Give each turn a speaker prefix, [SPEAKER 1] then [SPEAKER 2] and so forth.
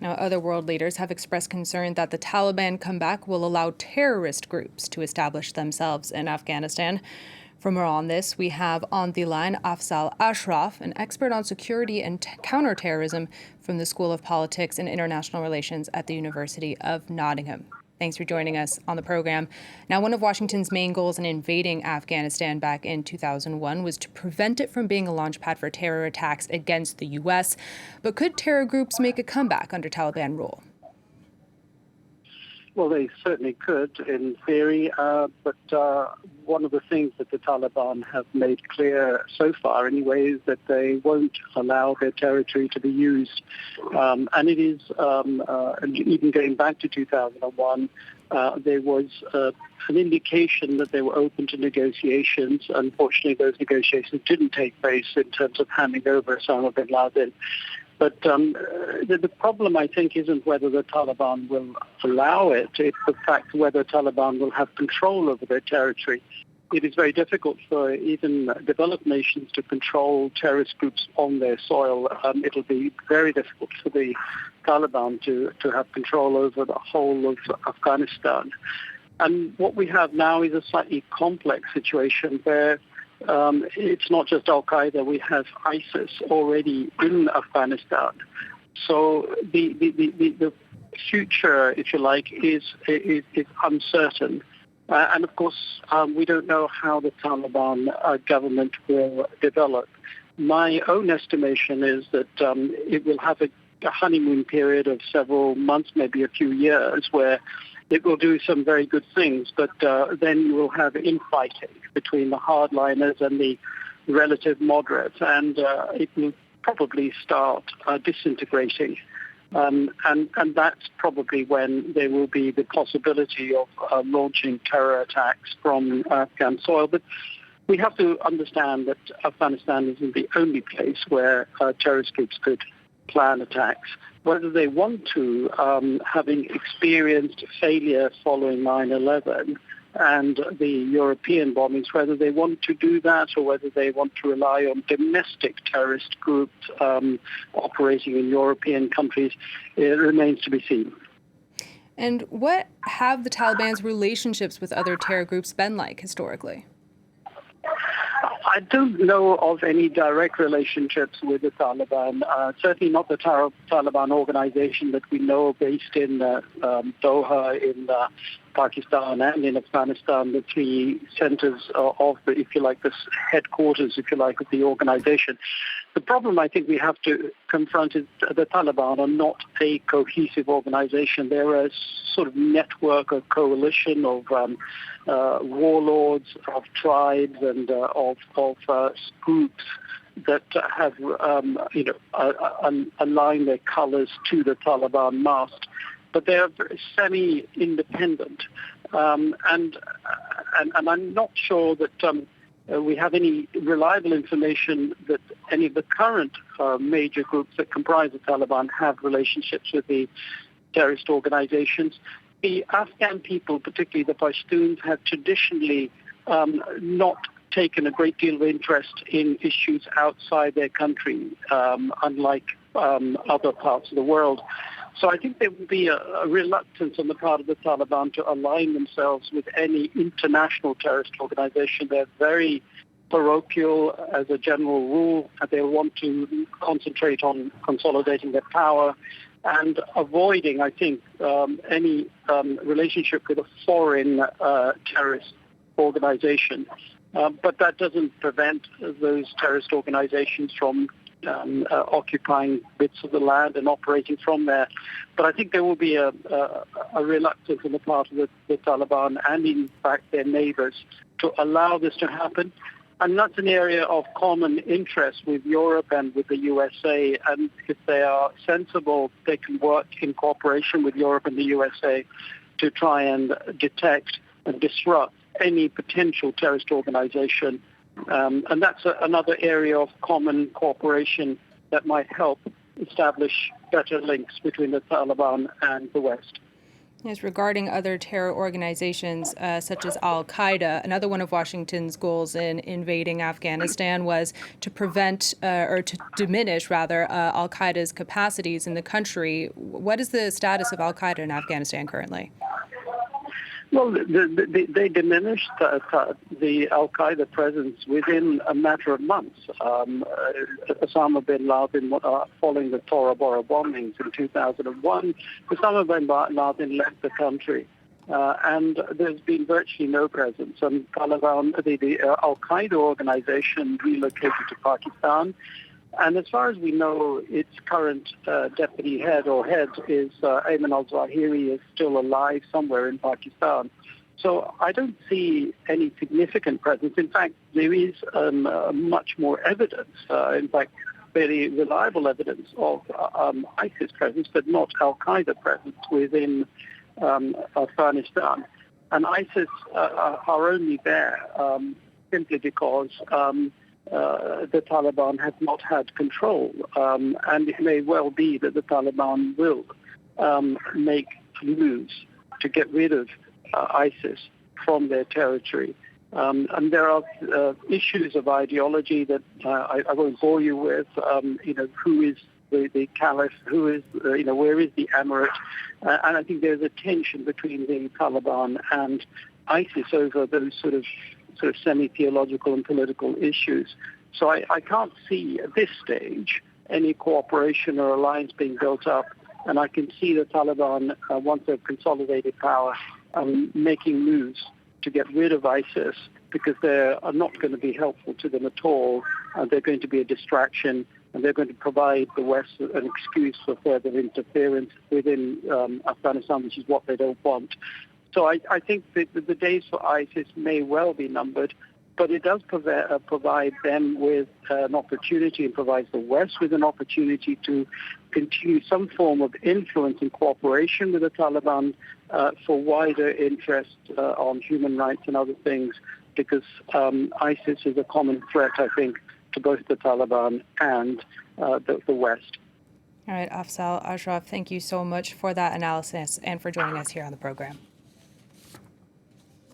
[SPEAKER 1] Now, other world leaders have expressed concern that the Taliban comeback will allow terrorist groups to establish themselves in Afghanistan. For more on this, we have on the line Afzal Ashraf, an expert on security and counterterrorism from the School of Politics and International Relations at the University of Nottingham. Thanks for joining us on the program. Now, one of Washington's main goals in invading Afghanistan back in 2001 was to prevent it from being a launchpad for terror attacks against the U.S. But could terror groups make a comeback under Taliban rule?
[SPEAKER 2] Well, they certainly could, in theory, but one of the things that the Taliban have made clear so far, anyway, is that they won't allow their territory to be used. And it is, even going back to 2001, there was an indication that they were open to negotiations. Unfortunately, those negotiations didn't take place in terms of handing over Osama bin Laden. But the problem, I think, isn't whether the Taliban will allow it. It's the fact whether Taliban will have control over their territory. It is very difficult for even developed nations to control terrorist groups on their soil. It'll be very difficult for the Taliban to have control over the whole of Afghanistan. And what we have now is a slightly complex situation where it's not just Al-Qaeda, we have ISIS already in Afghanistan. So the future, if you like, is uncertain. And of course, we don't know how the Taliban government will develop. My own estimation is that it will have a honeymoon period of several months, maybe a few years, where it will do some very good things, but then you will have infighting between the hardliners and the relative moderates, and it will probably start disintegrating. And that's probably when there will be the possibility of launching terror attacks from Afghan soil. But we have to understand that Afghanistan isn't the only place where terrorist groups could plan attacks. Whether they want to, having experienced failure following 9/11 and the European bombings, whether they want to do that or whether they want to rely on domestic terrorist groups operating in European countries, it remains to be seen.
[SPEAKER 1] And what have the Taliban's relationships with other terror groups been like historically?
[SPEAKER 2] I don't know of any direct relationships with the Taliban, certainly not the Taliban organization that we know based in Doha, in Pakistan and in Afghanistan, the three centers of the, if you like, the headquarters, if you like, of the organization. The problem I think we have to confront is the Taliban are not a cohesive organization. They're a sort of network, a coalition of warlords, of tribes, and of groups that have, aligned their colors to the Taliban mast. But they are semi-independent, and I'm not sure that we have any reliable information that any of the current major groups that comprise the Taliban have relationships with the terrorist organizations. The Afghan people, particularly the Pashtuns, have traditionally not taken a great deal of interest in issues outside their country, unlike other parts of the world. So I think there would be a reluctance on the part of the Taliban to align themselves with any international terrorist organization. They're very parochial as a general rule. They want to concentrate on consolidating their power and avoiding, I think, any relationship with a foreign terrorist organization. But that doesn't prevent those terrorist organizations from occupying bits of the land and operating from there. But I think there will be a reluctance on the part of the Taliban and, in fact, their neighbors to allow this to happen. And that's an area of common interest with Europe and with the USA. And if they are sensible, they can work in cooperation with Europe and the USA to try and detect and disrupt any potential terrorist organization. And that's another area of common cooperation that might help establish better links between the Taliban and the West.
[SPEAKER 1] Yes, regarding other terror organizations such as Al-Qaeda, another one of Washington's goals in invading Afghanistan was to prevent or to diminish, rather, Al-Qaeda's capacities in the country. What is the status of Al-Qaeda in Afghanistan currently?
[SPEAKER 2] Well, they diminished the Al-Qaeda presence within a matter of months. Osama bin Laden, following the Tora Bora bombings in 2001, Osama bin Laden left the country. And there's been virtually no presence. And Taliban, the Al-Qaeda organization relocated to Pakistan. And as far as we know, its current deputy head or head is Ayman al-Zawahiri, is still alive somewhere in Pakistan. So I don't see any significant presence. In fact, there is much more evidence, in fact, very reliable evidence of ISIS presence, but not al-Qaeda presence within Afghanistan. And ISIS are only there simply because the Taliban have not had control, and it may well be that the Taliban will make moves to get rid of ISIS from their territory. And there are issues of ideology that I won't bore you with. Who is the caliph? Who is where is the emirate? And I think there's a tension between the Taliban and ISIS over those sort of semi-theological and political issues. So I can't see at this stage any cooperation or alliance being built up, and I can see the Taliban, once they've consolidated power, making moves to get rid of ISIS because they are not going to be helpful to them at all. They're going to be a distraction, and they're going to provide the West an excuse for further interference within Afghanistan, which is what they don't want. So I think that the days for ISIS may well be numbered, but it does provide them with an opportunity and provides the West with an opportunity to continue some form of influence and cooperation with the Taliban for wider interest on human rights and other things, because ISIS is a common threat, I think, to both the Taliban and the West.
[SPEAKER 1] All right, Afzal Ashraf, thank you so much for that analysis and for joining us here on the program.